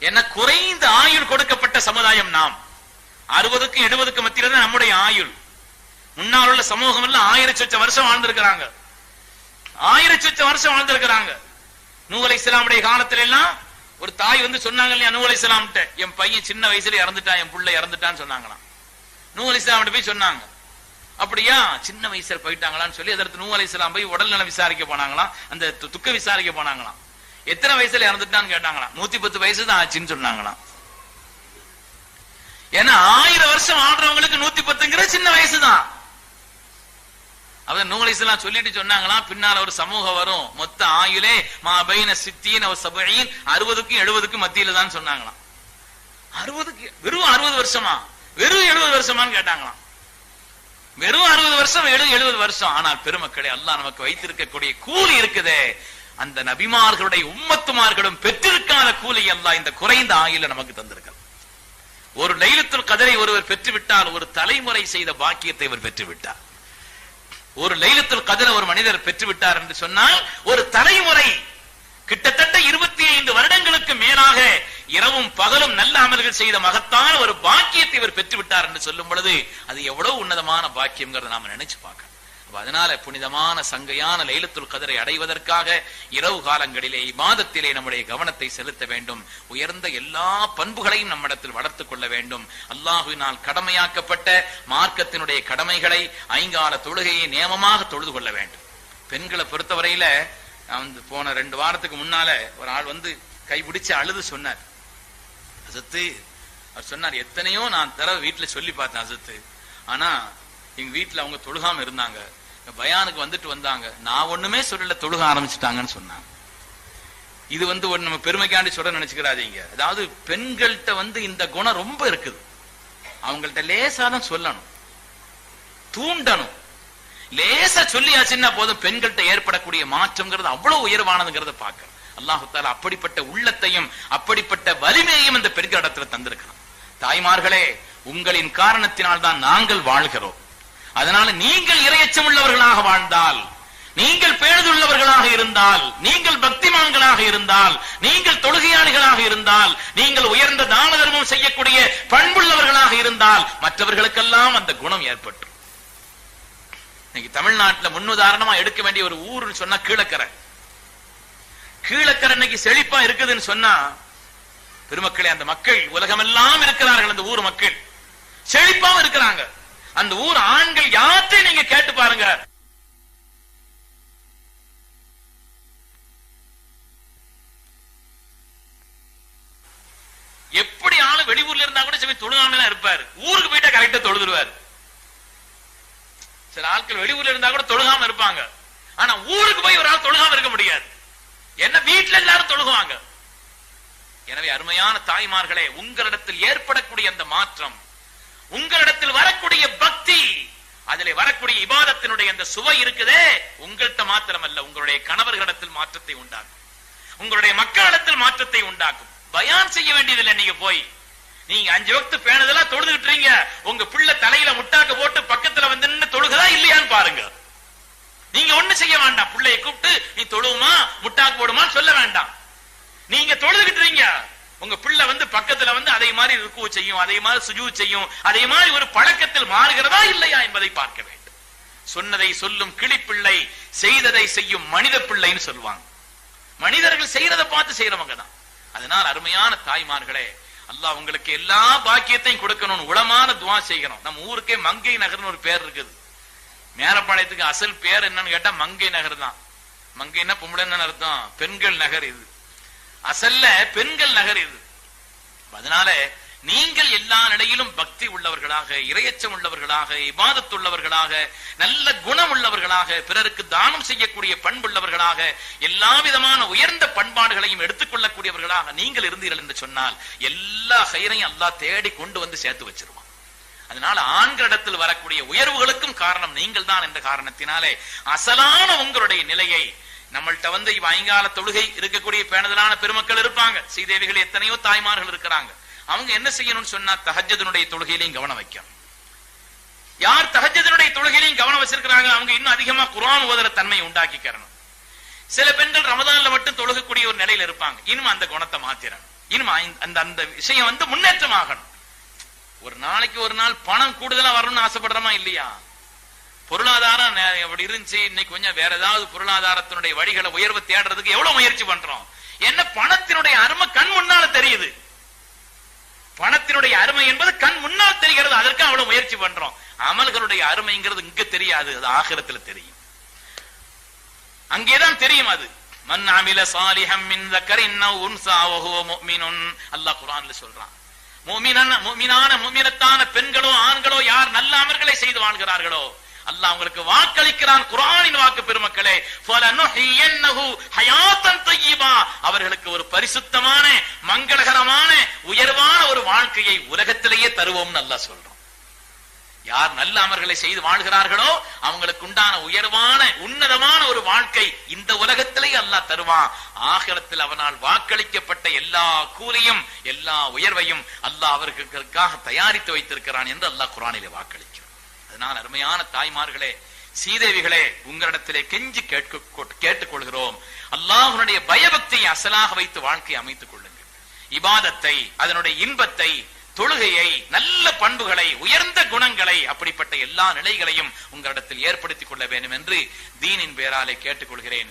என்ன குறைந்த ஆயுள் கொடுக்கப்பட்ட சமுதாயம் நாம். 60க்கும் 70க்கும் மத்தியில தான் நம்முடைய ஆயுள். முன்னால் உள்ள சமூகம் எல்லாம் 1000 வருஷம் வாழ்ந்திருக்கிறாங்க. 1000 வருஷம் வாழ்ந்திருக்கிறாங்க. நூஹ் அலைஹிஸ்ஸலாமுடைய காலத்துல எல்லாம் ஒரு தாய் வந்து சொன்னாங்க இல்லையா, நூஹ் அலைஹிஸ்ஸலாம்ட்ட என் பையன் சின்ன வயசுல இறந்துட்டான், என் புள்ள இறந்துட்டான்னு சொன்னாங்களாம். நூஹ் அலைஹிஸ்ஸலாம்ட்ட போய் சொன்னாங்க. அப்படியா, சின்ன வயசுல போயிட்டாங்களான்னு சொல்லி அதற்கு நூஹ் அலைஹிஸ்ஸலாம் போய் உடல் நலம் விசாரிக்க போனாங்களாம், அந்த துக்க விசாரிக்க போனாங்களாம். எத்தனை வயசுல இறந்துட்டான்னு கேட்டாங்களாம். 110 வயசு தான் ஆச்சுன்னு சொன்னாங்களாம். ஏன்னா 1000 வருஷம் வாழ்றவங்களுக்கு 110ங்கிற சின்ன வயசுதான். நூஹ் அலைஹிஸ்ஸலாம் சொல்லிட்டு சொன்னாங்களாம், பின்னால ஒரு சமூகம் வரும், மொத்த ஆயுளே மா பைன 60 வ 70, 60க்கும் 70க்கும் மத்தியில தான் சொன்னாங்களாம். 60க்கு வெறும் 60 வருஷமா, வெறும் 70 வருஷமான்னு கேட்டாங்களாம். வெறும் 60 வருஷம், 70 வருஷம். ஆனால் பெருமக்களே, அல்லாஹ் நமக்கு வைத்திருக்கக்கூடிய கூலி இருக்குதே, அந்த நபிமார்களுடைய உம்மத்துமார்களும் பெற்றிருக்காத கூலி அல்லாஹ் இந்த குறைந்த ஆயுள நமக்கு தந்திருக்கிறார். ஒரு லைலத்துல் கதரை ஒருவர் பெற்றுவிட்டால் ஒரு தலைமுறை செய்த பாக்கியத்தை அவர் பெற்றுவிட்டார். ஒரு லைலத்துல் கதரை ஒரு மனிதர் பெற்றுவிட்டார் என்று சொன்னால் ஒரு தலைமுறை, கிட்டத்தட்ட 25 வருடங்களுக்கு மேலாக இரவும் பகலும் நல்ல அமல்கள் செய்த மகத்தான ஒரு பாக்கியத்தை இவர் பெற்றுவிட்டார் என்று சொல்லும் பொழுது அது எவ்வளவு உன்னதமான பாக்கியம்ங்கிறத நாம நினைச்சு பார்க்க. அதனால புனிதமான சங்கையான லைலத்துல் கதரை அடைவதற்காக இரவு காலங்களிலே இபாதத்திலே நம்முடைய கவனத்தை செலுத்த வேண்டும். உயர்ந்த எல்லா பண்புகளையும் நம்மிடத்தில் வளர்த்துக் கொள்ள வேண்டும். அல்லாஹுவினால் கடமையாக்கப்பட்ட மார்க்கத்தினுடைய கடமைகளை, ஐங்கால தொழுகையை நியமமாக தொழுது கொள்ள வேண்டும். பெண்களை பொறுத்தவரையில போன 2 வாரத்துக்கு முன்னால ஒரு ஆள் வந்து கைபிடிச்சு அழுது சொன்னார், அசத்து அவர் சொன்னார், எத்தனையோ நான் தடவை வீட்டுல சொல்லி பார்த்தேன் அசத்து, ஆனா எங்க வீட்டுல அவங்க தொழுகாம இருந்தாங்க, பயானுக்கு வந்துட்டு வந்தாங்க, நான் ஒண்ணுமே சொல்லல, தொழுக ஆரம்பிச்சுட்டாங்கன்னு சொன்னாங்க. இது வந்து ஒரு நம்ம பெருமைக்காண்டி சொல்ல நினைச்சுக்கிறாதீங்க. அதாவது பெண்கள்கிட்ட இந்த குணம் ரொம்ப இருக்குது. அவங்கள்ட்ட லேசாதான் சொல்லணும், தூண்டணும். லேசா சொல்லியாச்சுன்னா போதும், பெண்கள்கிட்ட ஏற்படக்கூடிய மாற்றம்ங்கிறது அவ்வளவு உயர்வானதுங்கிறத பார்க்க அல்லாஹ் தஆலா அப்படிப்பட்ட உள்ளத்தையும் அப்படிப்பட்ட வலிமையையும் இந்த பெண்களிடத்துல தந்திருக்கிறான். தாய்மார்களே, உங்களின் காரணத்தினால் தான் நாங்கள் வாழ்கிறோம். அதனால நீங்கள் இறையச்சம் உள்ளவர்களாக வாழ்ந்தால், நீங்கள் பேணுதுள்ளவர்களாக இருந்தால், நீங்கள் பக்திமான்களாக இருந்தால், நீங்கள் தொழுகையாளிகளாக இருந்தால், நீங்கள் உயர்ந்த தான தர்மம் செய்யக்கூடிய பண்புள்ளவர்களாக இருந்தால் மற்றவர்களுக்கெல்லாம் அந்த குணம் ஏற்பட்டு. இன்னைக்கு தமிழ்நாட்டில் முன்னுதாரணமா எடுக்க வேண்டிய ஒரு ஊர்னு சொன்னா கீழக்கரை. கீழக்கரை இன்னைக்கு செழிப்பா இருக்குதுன்னு சொன்னா பெருமக்களே, அந்த மக்கள் உலகமெல்லாம் இருக்கிறார்கள். அந்த ஊர் மக்கள் செழிப்பாவும் இருக்கிறாங்க. அந்த ஊர் ஆண்கள் யார்த்தையும் நீங்க கேட்டு பாருங்க, எப்படி ஆளு வெளியூர்ல இருந்தா கூட சரி தொழுகாம இருப்பாரு, ஊருக்கு போயிட்டா கரெக்டா தொழுதுருவாரு. சில ஆட்கள் வெளியூர்ல இருந்தா கூட தொழுகாம இருப்பாங்க, ஆனா ஊருக்கு போய் ஒரு ஆள் தொழுகாம இருக்க முடியாது. என்ன வீட்டுல எல்லாரும் தொழுகுவாங்க. எனவே அருமையான தாய்மார்களே, உங்களிடத்தில் ஏற்படக்கூடிய அந்த மாற்றம், உங்களிடத்தில் வரக்கூடிய பக்தி, அதிலே வரக்கூடிய இபாதத்தினுடைய அந்த சுவை இருக்குதே, உங்கள்கிட்ட மாத்திரமல்ல, உங்களுடைய கணவர்களிடத்தில் மாற்றத்தை உண்டாக்கும், உங்களுடைய மக்களிடத்தில் மாற்றத்தை உண்டாக்கும். பயான் செய்ய வேண்டியதில்லை. நீங்க போய் நீங்க 5 வக்து பேணுதலா தொழுதுகிட்டுறீங்க, உங்க பிள்ளை தலையில முட்டாக்க போட்டு பக்கத்துல வந்து நின்று தொழுகுதா இல்லையான்னு பாருங்க. நீங்க ஒண்ணு செய்ய வேண்டாம், பிள்ளையை கூப்பிட்டு நீ தொழுவுமா முட்டாக்கு போடுமா சொல்ல வேண்டாம். நீங்க தொழுதுகிட்டுறீங்க, உங்க பிள்ளை வந்து பக்கத்துல வந்து அதே மாதிரி ருக்கு செய்யும், அதே மாதிரி சுஜூத் செய்யும், அதே மாதிரி ஒரு பழக்கத்தில் மாறுகிறதா இல்லையா என்பதை பார்க்க வேண்டும். சொன்னதை சொல்லும் கிளிப்பிள்ளை, செய்ததை செய்யும் மனித பிள்ளைன்னு சொல்லுவாங்க. மனிதர்கள் செய்யறதை பார்த்து செய்யறவங்க தான். அதனால் அருமையான தாய்மார்களே, அல்லாஹ் உங்களுக்கு எல்லா பாக்கியத்தையும் கொடுக்கணும். உளமான துவா செய்யணும். நம்ம ஊருக்கே மங்கை நகர்னு ஒரு பேர் இருக்குது. மேலப்பாளையத்துக்கு அசல் பேர் என்னன்னு கேட்டா மங்கை நகர் தான். மங்கைன்னா பொம்பளைன்னு அர்த்தம், பெண்கள் நகர் இது. அசல்ல பெண்கள் நகர் இது. அதனால நீங்கள் எல்லா நிலையிலும் பக்தி உள்ளவர்களாக, இறையச்சம் உள்ளவர்களாக, இபாதத் உள்ளவர்களாக, நல்ல குணம் உள்ளவர்களாக, பிறருக்கு தானம் செய்யக்கூடிய பண்புள்ளவர்களாக, எல்லா விதமான உயர்ந்த பண்பாடுகளையும் எடுத்துக்கொள்ளக்கூடியவர்களாக நீங்கள் இருந்தீர்கள் என்று சொன்னால் எல்லா கயிறையும் அல்லாஹ் தேடி கொண்டு வந்து சேர்த்து வச்சிருவான். அதனால ஆண்களிடத்தில் வரக்கூடிய உயர்வுகளுக்கும் காரணம் நீங்கள் தான் என்ற காரணத்தினாலே அசலான உங்களுடைய நிலையை நம்மள்ட்ட வந்து ஐங்கால தொழுகை இருக்கக்கூடிய பேணுதலான பெருமக்கள் இருப்பாங்க, சீதேவிகள் எத்தனையோ தாய்மார்கள் இருக்கிறாங்க. அவங்க என்ன செய்யணும்னு சொன்னா தஹஜ்ஜுடைய தொழுகையிலையும் கவனம் வைக்கணும். யார் தஹஜ்ஜுடைய தொழுகையிலையும் கவனம் வச்சிருக்கிறாங்க, அவங்க இன்னும் அதிகமா குர்ஆன் ஓதுற தன்மையை உண்டாக்கிக்கிறணும். சில பெண்கள் ரமதான்ல மட்டும் தொழுகக்கூடிய ஒரு நிலையில இருப்பாங்க, இன்னும் அந்த குணத்தை மாத்திரணும். இனிமா அந்த விஷயம் முன்னேற்றமாகணும். ஒரு நாளைக்கு ஒரு நாள் பணம் கூடுதலா வரணும்னு ஆசைப்படுறோமா இல்லையா? பொருளாதாரம் அப்படி இருந்துச்சு, இன்னைக்கு கொஞ்சம் வேற ஏதாவது பொருளாதாரத்தினுடைய வழிகளை உயர்வு தேடுறதுக்கு எவ்வளவு முயற்சி பண்றோம். என்ன பணத்தினுடைய அருமை கண் முன்னால தெரியுது. பணத்தினுடைய அருமை என்பது கண் முன்னால் தெரிகிறது, அதற்கு அவ்வளவு முயற்சி பண்றோம். அமல்களுடைய அருமைங்கிறது இங்க தெரியாது, அது ஆகிரத்துல தெரியும். அங்கேதான் தெரியும். அது மன் அமில சாலிஹம் மின் ذكرٍ أو أنثى وهو مؤمن, அல்லாஹ் குர்ஆன்ல சொல்றான். முஃமினான பெண்களோ ஆண்களோ யார் நல்ல அமல்களை செய்து வாழ்கிறார்களோ அல்லாஹ் உங்களுக்கு வாக்களிக்கிறான். குர்ஆனின் வாக்கு பெருமக்களே, ஃபலனுஹியன்னஹு ஹயாத்தன் தய்யிபா, அவர்களுக்கு ஒரு பரிசுத்தமான மங்களகரமான உயர்வான ஒரு வாழ்க்கையை உலகத்திலேயே தருவோம்னு அல்லாஹ் சொல்றான். யார் நல்ல அமல்களை செய்து வாழ்கிறார்களோ அவங்களுக்கு உண்டான உயர்வான உன்னதமான ஒரு வாழ்க்கை இந்த உலகத்திலேயே அல்லாஹ் தருவான். ஆகிரத்தில் அவனால் வாக்களிக்கப்பட்ட எல்லா கூலியும் எல்லா உயர்வையும் அல்லாஹ் அவர்களுக்காக தயாரித்து வைத்திருக்கிறான் என்று அல்லாஹ் குர்ஆனிலே வாக்களிக்கிறான். அதனால் அருமையான தாய்மார்களே, சீதேவிகளே, உங்களிடத்திலே கெஞ்சி கேட்டுக்கொள்கிறோம், அல்லாஹ்வுடைய பயபக்தியை அசலாக வைத்து வாழ்க்கையை அமைத்துக் கொள்ளுங்கள். இபாதத்தை, அதனுடைய இன்பத்தை, தொழுகையை, நல்ல பண்புகளை, உயர்ந்த குணங்களை, அப்படிப்பட்ட எல்லா நிலைகளையும் உங்களிடத்தில் ஏற்படுத்திக் கொள்ள வேண்டும் என்று தீனின் பேராலே கேட்டுக்கொள்கிறேன்.